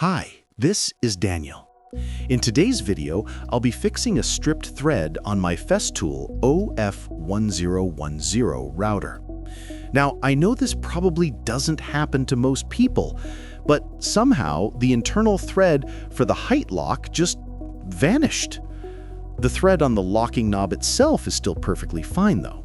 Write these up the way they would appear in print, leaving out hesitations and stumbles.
Hi, this is Daniel. In today's video, I'll be fixing a stripped thread on my Festool OF1010 router. Now, I know this probably doesn't happen to most people, but somehow the internal thread for the height lock just vanished. The thread on the locking knob itself is still perfectly fine though.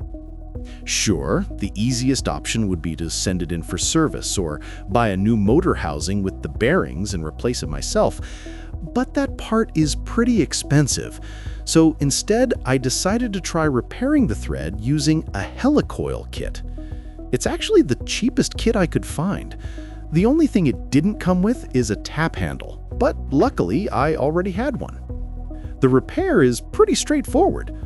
Sure, the easiest option would be to send it in for service or buy a new motor housing with the bearings and replace it myself, but that part is pretty expensive. So instead, I decided to try repairing the thread using a Helicoil kit. It's actually the cheapest kit I could find. The only thing it didn't come with is a tap handle, but luckily I already had one. The repair is pretty straightforward.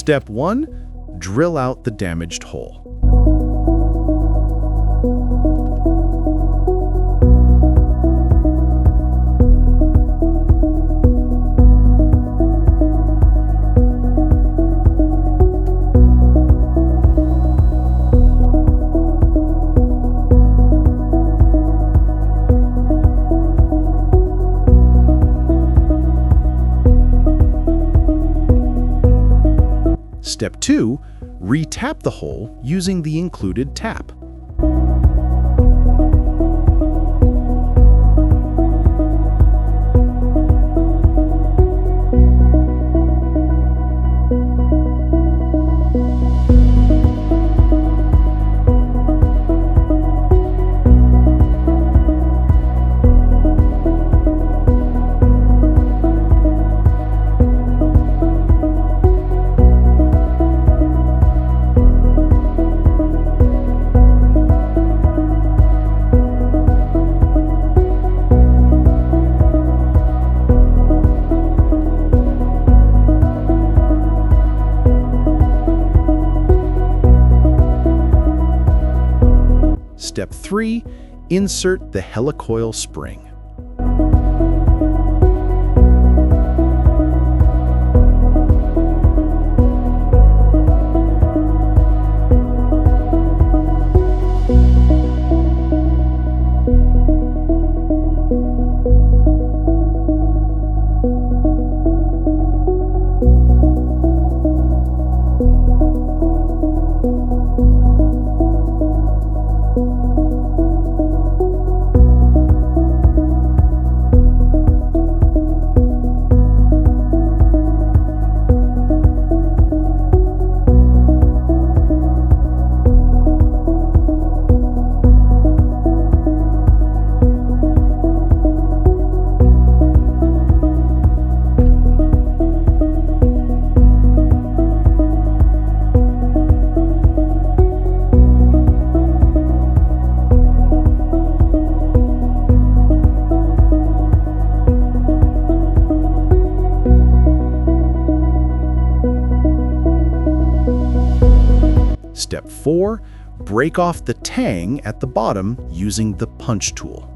Step 1. Drill out the damaged hole. Step 2. Re-tap the hole using the included tap. Step 3. Insert the Helicoil spring. Step 4. Break off the tang at the bottom using the punch tool.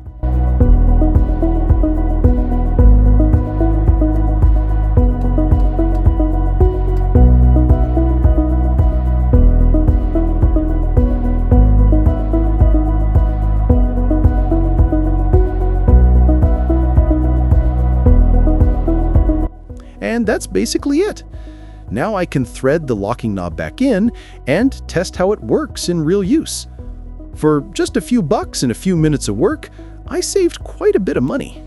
And that's basically it. Now I can thread the locking knob back in and test how it works in real use. For just a few bucks and a few minutes of work, I saved quite a bit of money.